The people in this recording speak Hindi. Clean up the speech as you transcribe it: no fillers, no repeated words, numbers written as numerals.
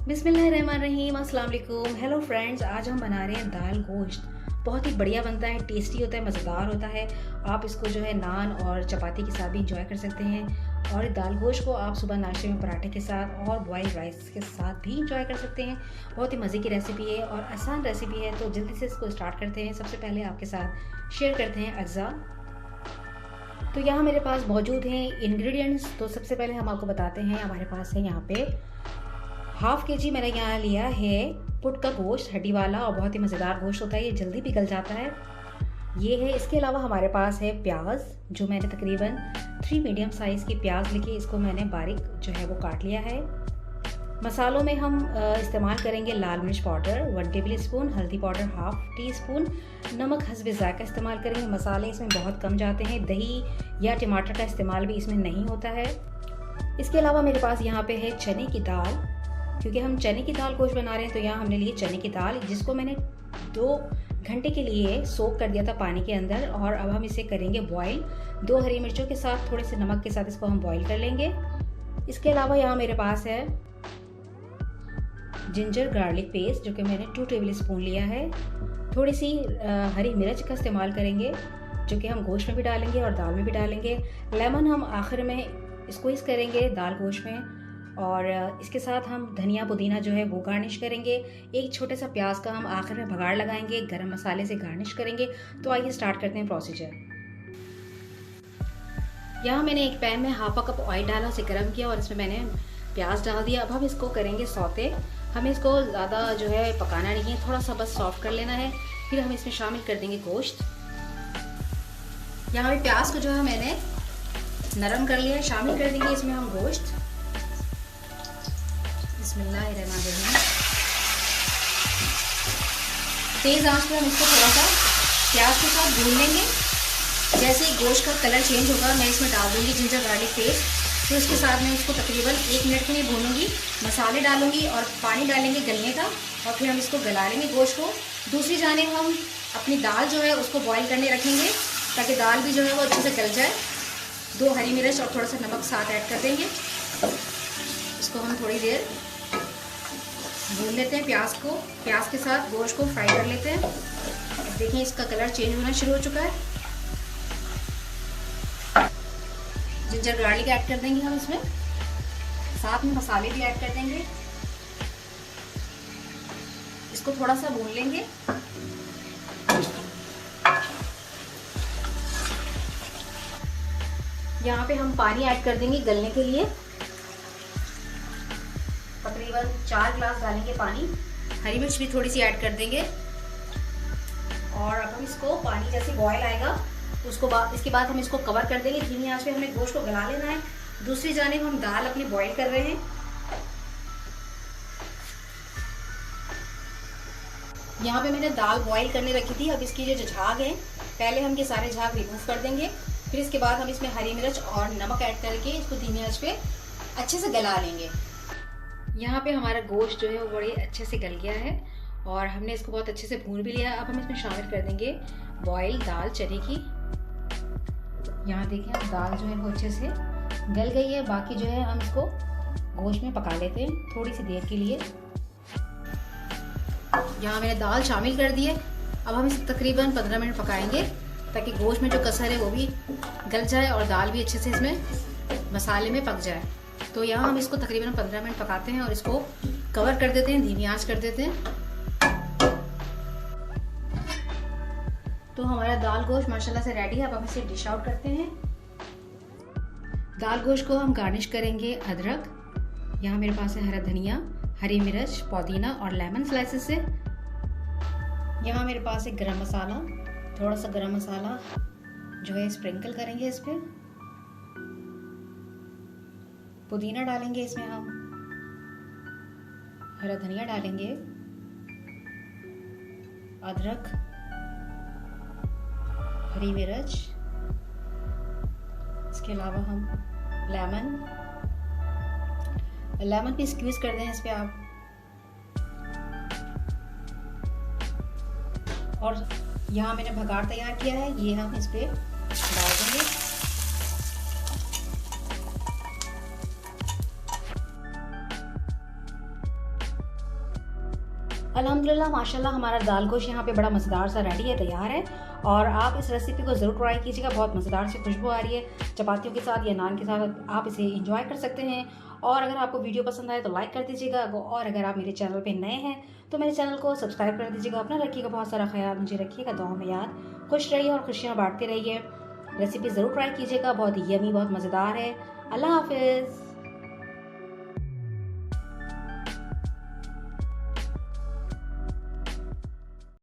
बिस्मिल्लाहिर्रहमानिर्रहीम, अस्सलाम वालेकुम। हेलो फ्रेंड्स, आज हम बना रहे हैं दाल गोश्त। बहुत ही बढ़िया बनता है, टेस्टी होता है, मज़ेदार होता है। आप इसको जो है नान और चपाती के साथ भी इंजॉय कर सकते हैं और दाल गोश्त को आप सुबह नाश्ते में पराठे के साथ और बॉइल्ड राइस के साथ भी इंजॉय कर सकते हैं। बहुत ही मज़े की रेसिपी है और आसान रेसिपी है, तो जल्दी से इसको स्टार्ट करते हैं। सबसे पहले आपके साथ शेयर करते हैं अज्जा। तो यहाँ मेरे पास मौजूद हैं इंग्रेडिएंट्स। तो सबसे पहले हम आपको बताते हैं, हमारे पास है यहाँ पे हाफ के जी मैंने यहाँ लिया है पुट का गोश्त, हड्डी वाला, और बहुत ही मज़ेदार गोश्त होता है, ये जल्दी पिघल जाता है। ये है। इसके अलावा हमारे पास है प्याज, जो मैंने तकरीबन 3 मीडियम साइज़ की प्याज लेके इसको मैंने बारीक जो है वो काट लिया है। मसालों में हम इस्तेमाल करेंगे लाल मिर्च पाउडर 1 टेबल स्पून, हल्दी पाउडर 1/2 टीस्पून, नमक हस्बे ज़ायक़ा इस्तेमाल करेंगे। मसाले इसमें बहुत कम जाते हैं, दही या टमाटर का इस्तेमाल भी इसमें नहीं होता है। इसके अलावा मेरे पास यहाँ पे है चने की दाल, क्योंकि हम चने की दाल गोश्त बना रहे हैं, तो यहाँ हमने लिए चने की दाल, जिसको मैंने 2 घंटे के लिए सोक कर दिया था पानी के अंदर। और अब हम इसे करेंगे बॉईल। 2 हरी मिर्चों के साथ, थोड़े से नमक के साथ इसको हम बॉईल कर लेंगे। इसके अलावा यहाँ मेरे पास है जिंजर गार्लिक पेस्ट, जो कि मैंने 2 टेबल स्पून लिया है। थोड़ी सी हरी मिर्च का इस्तेमाल करेंगे, जो कि हम गोश्त में भी डालेंगे और दाल में भी डालेंगे। लेमन हम आखिर में स्क्वीज़ करेंगे दाल गोश्त में, और इसके साथ हम धनिया पुदीना जो है वो गार्निश करेंगे। एक छोटे सा प्याज का हम आखिर में भगाड़ लगाएंगे, गरम मसाले से गार्निश करेंगे। तो आइए स्टार्ट करते हैं प्रोसीजर। यहाँ मैंने एक पैन में 1/2 कप ऑयल डाला, उसे गर्म किया और इसमें मैंने प्याज डाल दिया। अब हम इसको करेंगे सौते। हमें इसको ज़्यादा जो है पकाना नहीं है, थोड़ा सा बस सॉफ्ट कर लेना है। फिर हम इसमें शामिल कर देंगे गोश्त। यहाँ पे प्याज को जो है मैंने नरम कर लिया है, शामिल कर देंगे इसमें हम गोश्त। बिस्मिल्लाहिर्रहमानिर्रहीम। तेज़ आंच पे हम इसको थोड़ा सा प्याज के साथ भून लेंगे। जैसे ही गोश्त का कलर चेंज होगा, मैं इसमें डाल दूँगी जिंजर गार्लिक पेस्ट। फिर उसके साथ मैं इसको तकरीबन 1 मिनट के लिए भूनूंगी। मसाले डालूंगी और पानी डालेंगे गलने का, और फिर हम इसको गला लेंगे गोश्त को। दूसरी जानिब हम अपनी दाल जो है उसको बॉईल करने रखेंगे, ताकि दाल भी जो है वो अच्छे से गल जाए। 2 हरी मिर्च और थोड़ा सा नमक साथ ऐड कर देंगे। इसको हम थोड़ी देर भून लेते हैं प्याज को। प्याज के साथ गोश्त को फ्राई कर लेते हैं। अब देखिए इसका कलर चेंज होना शुरू हो चुका है। जिंजर गार्लिक ऐड कर देंगे हम इसमें, साथ में मसाले भी ऐड कर देंगे। इसको थोड़ा सा भून लेंगे। यहाँ पे हम पानी ऐड कर देंगे गलने के लिए। तकरीबन 4 गिलास डालेंगे पानी। हरी मिर्च भी थोड़ी सी ऐड कर देंगे। और अब हम इसको, पानी जैसे बॉयल आएगा इसके बाद हम इसको कवर कर देंगे। धीमी आंच पे हमें गोश्त को गला लेना है। दूसरी जानिब हम दाल अपनी बॉईल कर रहे हैं। यहाँ पे मैंने दाल बॉईल करने रखी थी। अब इसकी जो झाग है, पहले हम ये सारे झाग रिमूव कर देंगे। फिर इसके बाद हम इसमें हरी मिर्च और नमक ऐड करके इसको धीमी आंच पे अच्छे से गला लेंगे। यहाँ पे हमारा गोश्त जो है वो बड़े अच्छे से गल गया है और हमने इसको बहुत अच्छे से भून भी लिया है। अब हम इसमें शामिल कर देंगे बॉयल दाल चने की। यहाँ देखिए अब दाल जो है वो अच्छे से गल गई है। बाकी जो है हम इसको गोश्त में पका लेते हैं थोड़ी सी देर के लिए। यहाँ मैंने दाल शामिल कर दी है। अब हम इसे तकरीबन 15 मिनट पकाएंगे, ताकि गोश्त में जो कसर है वो भी गल जाए और दाल भी अच्छे से इसमें मसाले में पक जाए। तो यहाँ हम इसको तकरीबन 15 मिनट पकाते हैं और इसको कवर कर देते हैं, धीमी आंच कर देते हैं। तो हमारा दाल गोश्त माशाल्लाह से रेडी है। अब हम इसे डिश आउट करते हैं। दाल गोश्त को हम गार्निश करेंगे अदरक। यहाँ मेरे पास है हरा धनिया, हरी मिर्च, पुदीना और लेमन स्लाइसेस से। यहाँ मेरे पास है गरम मसाला, थोड़ा सा गरम मसाला जो है स्प्रिंकल करेंगे इस पर। पुदीना डालेंगे इसमें हम, हरा धनिया डालेंगे, अदरक, हरी मिर्च, इसके अलावा हम लेमन भी स्क्वीज कर दें इस पे आप। और यहाँ मैंने भगाड़ तैयार किया है, ये हम इस पे डाल देंगे। अल्हम्दुलिल्लाह माशाल्लाह हमारा दाल गोश्त यहाँ पे बड़ा मज़ेदार सा रेडी है, तैयार है। और आप इस रेसिपी को ज़रूर ट्राई कीजिएगा, बहुत मज़ेदार सी खुशबू आ रही है। चपातियों के साथ या नान के साथ आप इसे इंजॉय कर सकते हैं। और अगर आपको वीडियो पसंद आए तो लाइक कर दीजिएगा, और अगर आप मेरे चैनल पे नए हैं तो मेरे चैनल को सब्सक्राइब कर दीजिएगा। अपना रखिएगा बहुत सारा ख्याल, मुझे रखिएगा दुआ में याद। खुश रहिए और खुशियाँ बांटते रहिए। रेसिपी ज़रूर ट्राई कीजिएगा, बहुत यमी, बहुत मज़ेदार है। अल्लाह हाफिज़।